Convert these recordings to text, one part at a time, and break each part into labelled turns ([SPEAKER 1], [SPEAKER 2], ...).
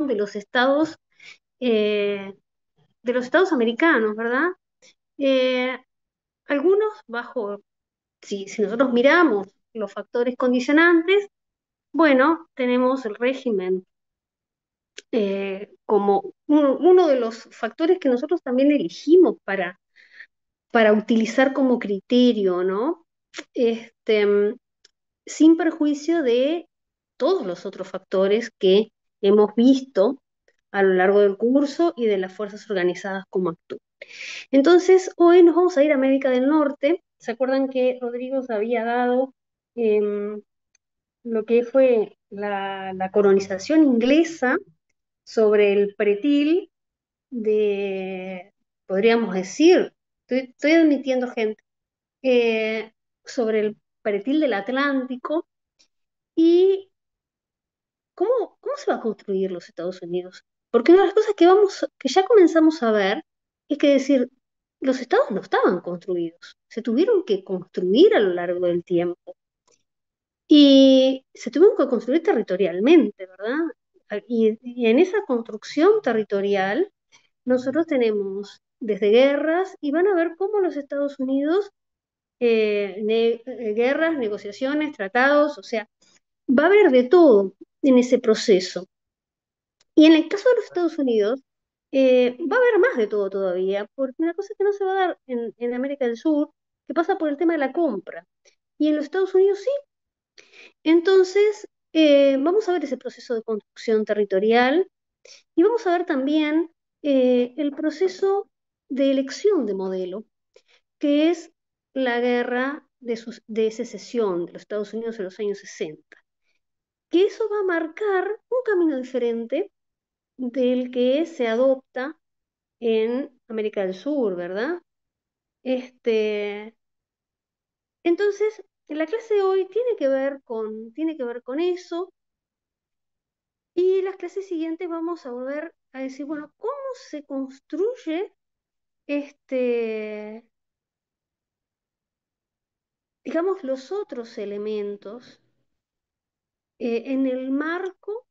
[SPEAKER 1] de los estados, eh, de los estados americanos, ¿verdad? Eh, algunos bajo, si nosotros miramos los factores condicionantes, bueno, tenemos el régimen como uno de los factores que nosotros también elegimos para utilizar como criterio, ¿no? Este, sin perjuicio de todos los otros factores que hemos visto a lo largo del curso y de las fuerzas organizadas como actúan. Entonces, hoy nos vamos a ir a América del Norte. ¿Se acuerdan que Rodrigo se había dado em, lo que fue la colonización inglesa sobre el pretil de, podríamos decir, estoy admitiendo gente, eh, sobre el pretil del Atlántico y cómo se va a construir los Estados Unidos? Porque una de las cosas que ya comenzamos a ver es que decir, los estados no estaban construidos, se tuvieron que construir a lo largo del tiempo y se tuvieron que construir territorialmente, ¿verdad? Y en esa construcción territorial nosotros tenemos desde guerras y van a ver cómo los Estados Unidos, guerras, negociaciones, tratados, o sea, va a haber de todo en ese proceso. Y en el caso de los Estados Unidos, va a haber más de todo todavía, porque una cosa que no se va a dar en América del Sur, que pasa por el tema de la compra. Y en los Estados Unidos sí. Entonces, vamos a ver ese proceso de construcción territorial y vamos a ver también el proceso de elección de modelo, que es la guerra de secesión de los Estados Unidos en los años 60, que eso va a marcar un camino diferente del que se adopta en América del Sur, ¿verdad? Este, entonces, la clase de hoy tiene que ver con eso, y las clases siguientes vamos a volver a decir, bueno, ¿cómo se construye este, digamos, los otros elementos en el marco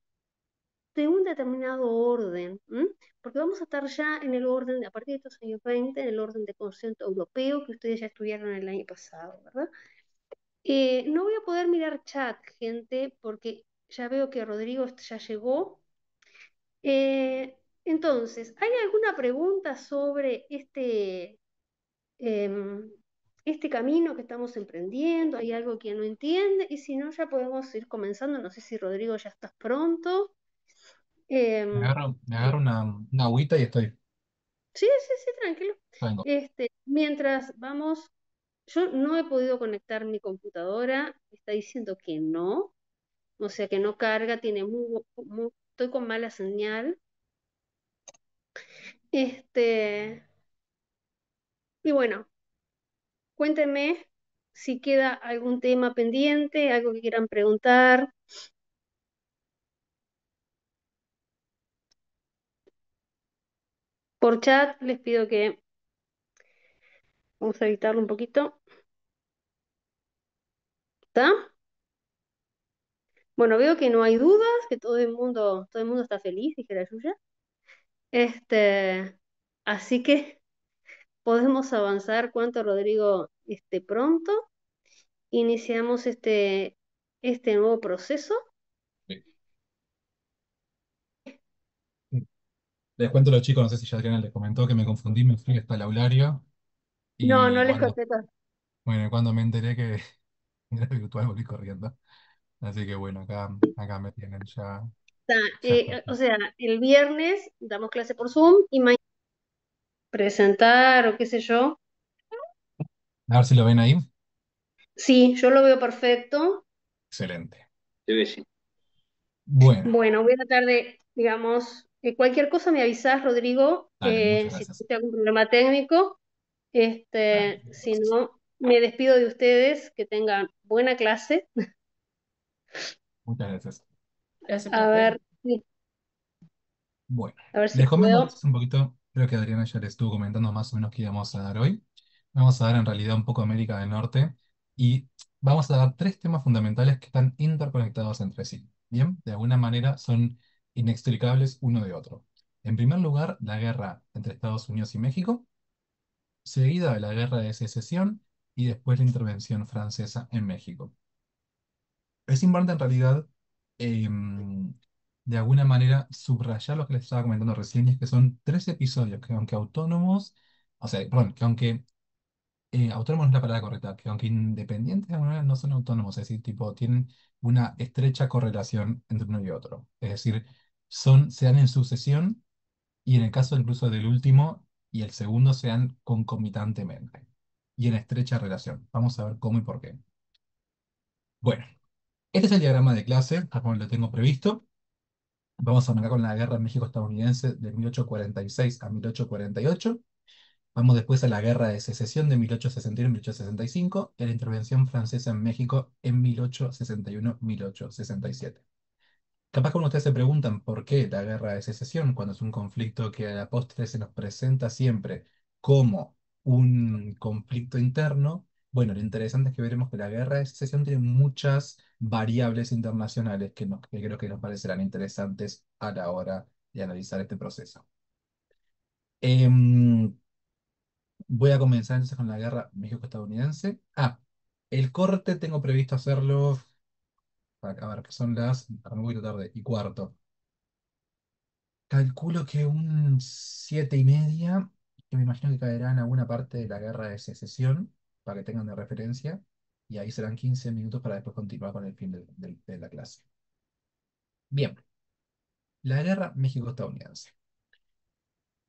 [SPEAKER 1] de un determinado orden? ¿M? Porque vamos a estar ya en el orden, a partir de estos años 20, en el orden de concierto europeo que ustedes ya estudiaron el año pasado, ¿verdad? No voy a poder mirar chat, gente, porque ya veo que Rodrigo ya llegó. Entonces, ¿hay alguna pregunta sobre em, este camino que estamos emprendiendo? ¿Hay algo que no entiende? Y si no, ya podemos ir comenzando. No sé si Rodrigo ya estás pronto. Em,
[SPEAKER 2] Me agarro una agüita y estoy.
[SPEAKER 1] sí, sí, sí, tranquilo.
[SPEAKER 2] Vengo.
[SPEAKER 1] Mientras vamos, yo no he podido conectar mi computadora, está diciendo que no, o sea que no carga, estoy con mala señal. Este, y bueno, cuéntenme si queda algún tema pendiente, algo que quieran preguntar. Por chat les pido que vamos a editarlo un poquito. ¿Está? Bueno, veo que no hay dudas, que todo el mundo está feliz, dije la Yuya. Este, así que podemos avanzar cuanto Rodrigo esté pronto. Iniciamos este nuevo proceso.
[SPEAKER 2] Sí. Les cuento a los chicos, no sé si ya Adriana les comentó que me confundí, me fui hasta el aulario
[SPEAKER 1] No,
[SPEAKER 2] y
[SPEAKER 1] no les
[SPEAKER 2] cuando,
[SPEAKER 1] conté todo.
[SPEAKER 2] bueno, cuando me enteré que era virtual volví corriendo. Así que bueno, acá me tienen, ya estoy.
[SPEAKER 1] O sea, el viernes damos clase por Zoom y mañana presentar o qué sé yo.
[SPEAKER 2] A ver si lo ven ahí.
[SPEAKER 1] Sí, yo lo veo perfecto.
[SPEAKER 2] Excelente.
[SPEAKER 1] Se ve, sí.
[SPEAKER 2] Bueno,
[SPEAKER 1] Bueno, voy a tratar de, digamos, cualquier cosa me avisás, Rodrigo,
[SPEAKER 2] dale, muchas
[SPEAKER 1] si
[SPEAKER 2] gracias.
[SPEAKER 1] tuviste algún problema técnico.
[SPEAKER 2] Dale,
[SPEAKER 1] Si
[SPEAKER 2] gracias.
[SPEAKER 1] no, me despido de ustedes, que tengan buena clase.
[SPEAKER 2] Muchas gracias.
[SPEAKER 1] Gracias, a profe. Ver, sí,
[SPEAKER 2] Bueno,
[SPEAKER 1] a ver si
[SPEAKER 2] les comento
[SPEAKER 1] puedo.
[SPEAKER 2] entonces un poquito, creo que Adriana ya les estuvo comentando más o menos qué íbamos a dar hoy. Vamos a dar en realidad un poco América del Norte y vamos a dar tres temas fundamentales que están interconectados entre sí. Bien, de alguna manera son inextricables uno de otro. En primer lugar, la guerra entre Estados Unidos y México, seguida de la guerra de secesión y después la intervención francesa en México. Es importante en realidad, em, de alguna manera, subrayar lo que les estaba comentando recién, y es que son tres episodios que aunque autónomos, o sea, perdón, que aunque autónomos no es la palabra correcta, que aunque independientes de alguna manera no son autónomos, es decir, tipo, tienen una estrecha correlación entre uno y otro. Es decir, se dan en sucesión y en el caso incluso del último y el segundo se dan concomitantemente y en estrecha relación. Vamos a ver cómo y por qué. Bueno, este es el diagrama de clase, tal como lo tengo previsto. Vamos a arrancar con la guerra México-estadounidense de 1846 a 1848. Vamos después a la Guerra de Secesión de 1861 y 1865 y a la intervención francesa en México en 1861-1867. Capaz que ustedes se preguntan por qué la Guerra de Secesión, cuando es un conflicto que a la postre se nos presenta siempre como un conflicto interno. Bueno, lo interesante es que veremos que la Guerra de Secesión tiene muchas variables internacionales que creo que nos parecerán interesantes a la hora de analizar este proceso. Em, Voy a comenzar entonces con la guerra México-estadounidense. El corte tengo previsto hacerlo, a ver, que son las, para un poquito tarde, y cuarto. Calculo que un 7:30, que me imagino que caerá en alguna parte de la guerra de secesión, para que tengan de referencia, y ahí serán 15 minutos para después continuar con el fin de la clase. Bien, la guerra México-estadounidense.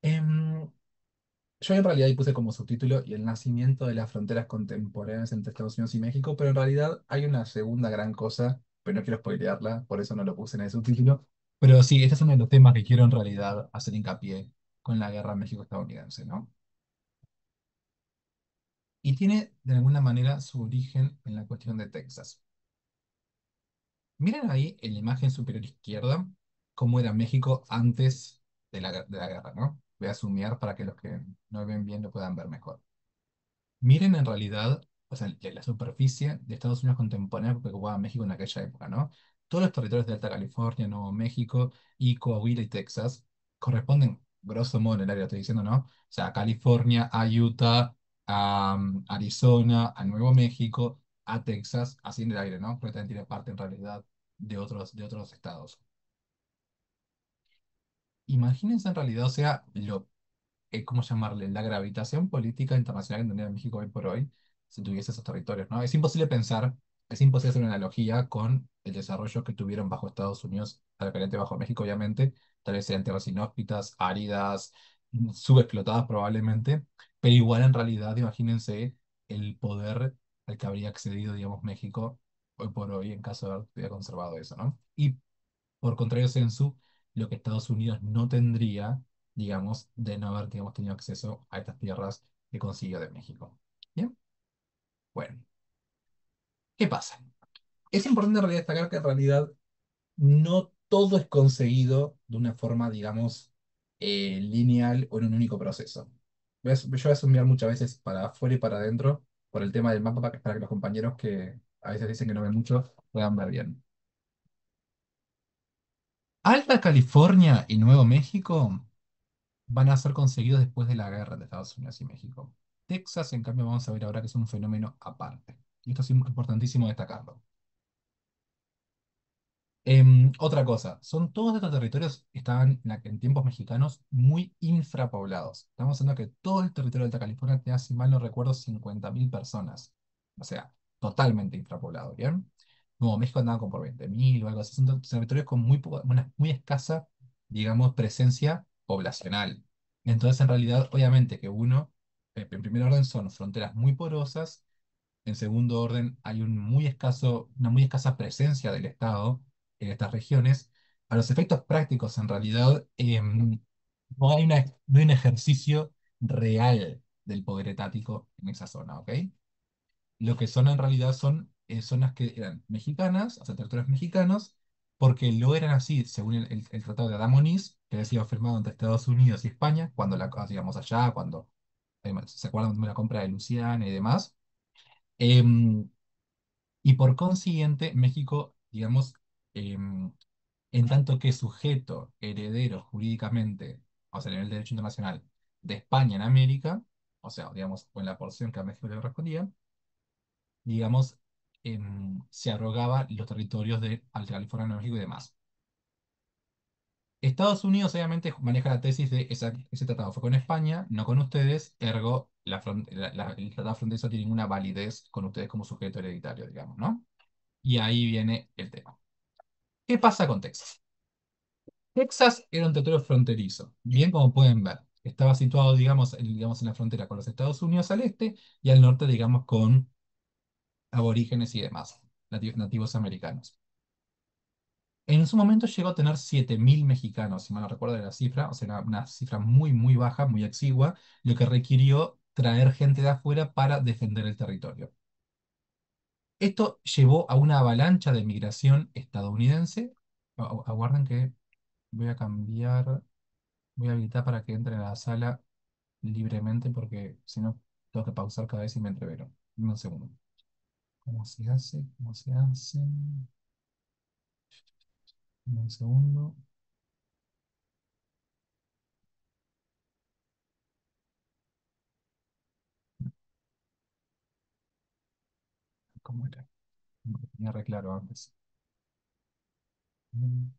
[SPEAKER 2] Em, Yo en realidad ahí puse como subtítulo y el nacimiento de las fronteras contemporáneas entre Estados Unidos y México, pero en realidad hay una segunda gran cosa, pero no quiero spoilearla, por eso no lo puse en el subtítulo. Pero sí, este es uno de los temas que quiero en realidad hacer hincapié con la guerra México-estadounidense, ¿no? Y tiene de alguna manera su origen en la cuestión de Texas. Miren ahí en la imagen superior izquierda cómo era México antes de la guerra, ¿no? Voy a zoomear para que los que no ven bien lo puedan ver mejor. Miren en realidad, o sea, la superficie de Estados Unidos contemporáneo que ocupaba México en aquella época, ¿no? Todos los territorios de Alta California, Nuevo México y Coahuila y Texas corresponden, grosso modo, en el área, estoy diciendo, ¿no? O sea, a California, a Utah, a Arizona, a Nuevo México, a Texas, así en el aire, ¿no? Porque también tiene parte en realidad de otros estados. Imagínense en realidad, o sea, ¿cómo llamarle? La gravitación política internacional que tendría México hoy por hoy si tuviese esos territorios, ¿no? Es imposible hacer una analogía con el desarrollo que tuvieron bajo Estados Unidos, al caliente bajo México, obviamente. Tal vez sean tierras inhóspitas, áridas, subexplotadas probablemente, pero igual en realidad, imagínense el poder al que habría accedido, digamos, México hoy por hoy en caso de haber conservado eso, ¿no? Y por contrario sensu, lo que Estados Unidos no tendría, digamos, de no haber, digamos, tenido acceso a estas tierras que consiguió de México. Bien, bueno, ¿qué pasa? Es importante en realidad destacar que en realidad no todo es conseguido de una forma, digamos, lineal o en un único proceso. Yo voy a zoomear muchas veces para afuera y para adentro por el tema del mapa para que los compañeros que a veces dicen que no ven mucho puedan ver bien. Alta California y Nuevo México van a ser conseguidos después de la guerra de Estados Unidos y México. Texas, en cambio, vamos a ver ahora que es un fenómeno aparte. Y esto es importantísimo destacarlo. Otra cosa, todos estos territorios estaban en tiempos mexicanos muy infrapoblados. Estamos hablando que todo el territorio de Alta California tenía, si mal no recuerdo, 50.000 personas. O sea, totalmente infrapoblado, ¿bien? Nuevo México andaba como por 20.000 o algo así. Son territorios con una muy escasa, digamos, presencia poblacional. Entonces, en realidad, obviamente que en primer orden, son fronteras muy porosas. En segundo orden, hay una muy escasa presencia del Estado en estas regiones. A los efectos prácticos, en realidad, no hay un ejercicio real del poder etático en esa zona, ¿ok? Lo que son en realidad son zonas que eran mexicanas, o sea, territorios mexicanos, porque lo eran así, según el Tratado de Adamonis, que había sido firmado entre Estados Unidos y España, cuando digamos allá, cuando se acuerdan de la compra de Luisiana y demás. Em, y por consiguiente, México, digamos, em, en tanto que sujeto heredero jurídicamente, o sea, a nivel de derecho internacional, de España en América, o sea, digamos, o en la porción que a México le correspondía, digamos, se arrogaba los territorios de Alta California, Nuevo México y demás. Estados Unidos obviamente maneja la tesis de ese tratado fue con España, no con ustedes, ergo el tratado fronterizo tiene ninguna validez con ustedes como sujeto hereditario, digamos, ¿no? Y ahí viene el tema. ¿Qué pasa con Texas? Texas era un territorio fronterizo, bien como pueden ver. Estaba situado, digamos, en la frontera con los Estados Unidos al este y al norte, digamos, con aborígenes y demás, nativos americanos. En su momento llegó a tener 7.000 mexicanos, si mal no recuerdo la cifra, o sea, una cifra muy, muy baja, muy exigua, lo que requirió traer gente de afuera para defender el territorio. Esto llevó a una avalancha de migración estadounidense. Aguarden que voy a cambiar, voy a habilitar para que entren a la sala libremente porque si no tengo que pausar cada vez y me entrevero. Dame un segundo. ¿Cómo se hace? ¿Cómo se hace? Dame un segundo. ¿Cómo era? No lo tenía re claro antes. Mm.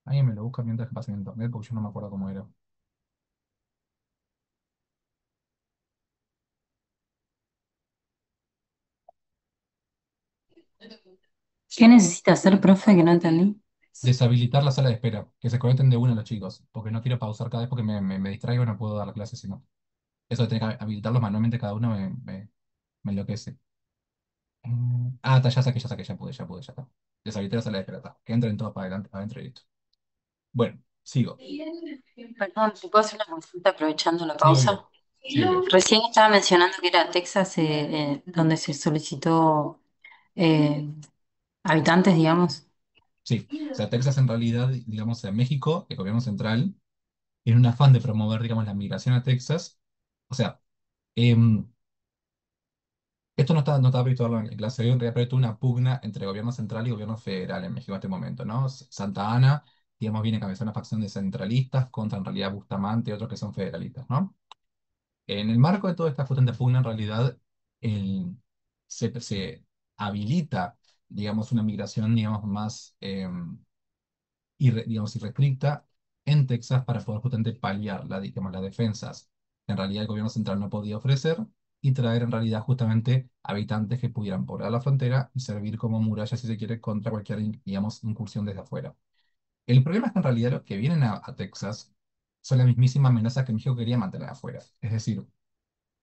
[SPEAKER 2] Alguien me lo busca mientras que pasa en internet porque yo no me acuerdo cómo era.
[SPEAKER 3] ¿Qué necesita hacer, profe, que no entendí?
[SPEAKER 2] Deshabilitar la sala de espera, que se conecten de una los chicos, porque no quiero pausar cada vez porque me distraigo y no puedo dar la clase si no. Eso de tener que habilitarlos manualmente cada uno me enloquece. Ya pude, ya está. Deshabilité la sala de espera, está. Que entren todos para adelante, adentro y listo. Bueno, sigo.
[SPEAKER 3] Perdón, ¿te puedo hacer una consulta aprovechando la
[SPEAKER 2] Sí, obvio.
[SPEAKER 3] pausa?
[SPEAKER 2] Sí, obvio.
[SPEAKER 3] Recién estaba mencionando que era Texas donde se solicitó eh, habitantes, digamos.
[SPEAKER 2] Sí. O sea, Texas en realidad, digamos, en México, el gobierno central, en un afán de promover, digamos, la migración a Texas, o sea, em, esto no estaba previsto hablarlo en clase de hoy, en realidad, pero tuvo una pugna entre gobierno central y gobierno federal en México en este momento, ¿no? Santa Ana, digamos, viene a encabezar una facción de centralistas contra en realidad Bustamante y otros que son federalistas, ¿no? En el marco de toda esta potente pugna, en realidad, se habilita, digamos, una migración, digamos, más, digamos, irrestricta en Texas para poder justamente paliar digamos, las defensas que en realidad el gobierno central no podía ofrecer y traer en realidad justamente habitantes que pudieran poblar la frontera y servir como muralla, si se quiere, contra cualquier, digamos, incursión desde afuera. El problema es que en realidad los que vienen a Texas son la mismísima amenaza que México quería mantener afuera. Es decir,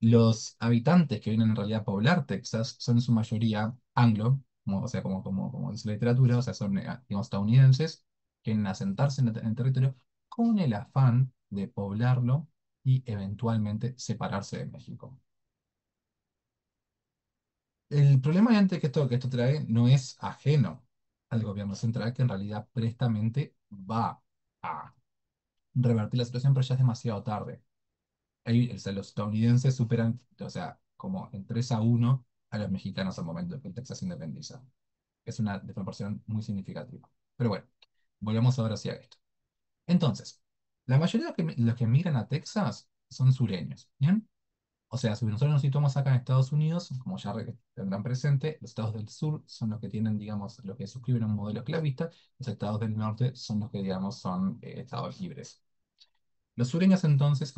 [SPEAKER 2] los habitantes que vienen en realidad a poblar Texas son en su mayoría anglo, o sea, como dice la literatura, o sea, son, digamos, estadounidenses, que vienen a asentarse en el territorio con el afán de poblarlo y eventualmente separarse de México. El problema obviamente que esto trae no es ajeno al gobierno central, que en realidad prestamente va a revertir la situación, pero ya es demasiado tarde. O sea, los estadounidenses superan, o sea, como en 3-1 a los mexicanos al momento de que Texas se independiza. Es una desproporción muy significativa. Pero bueno, volvemos ahora hacia esto. Entonces, la mayoría de los que migran a Texas son sureños, ¿bien? O sea, si nosotros nos situamos acá en Estados Unidos, como ya tendrán presente, los estados del sur son los que tienen, digamos, los que suscriben a un modelo esclavista, los estados del norte son los que, digamos, son estados libres. Los sureños entonces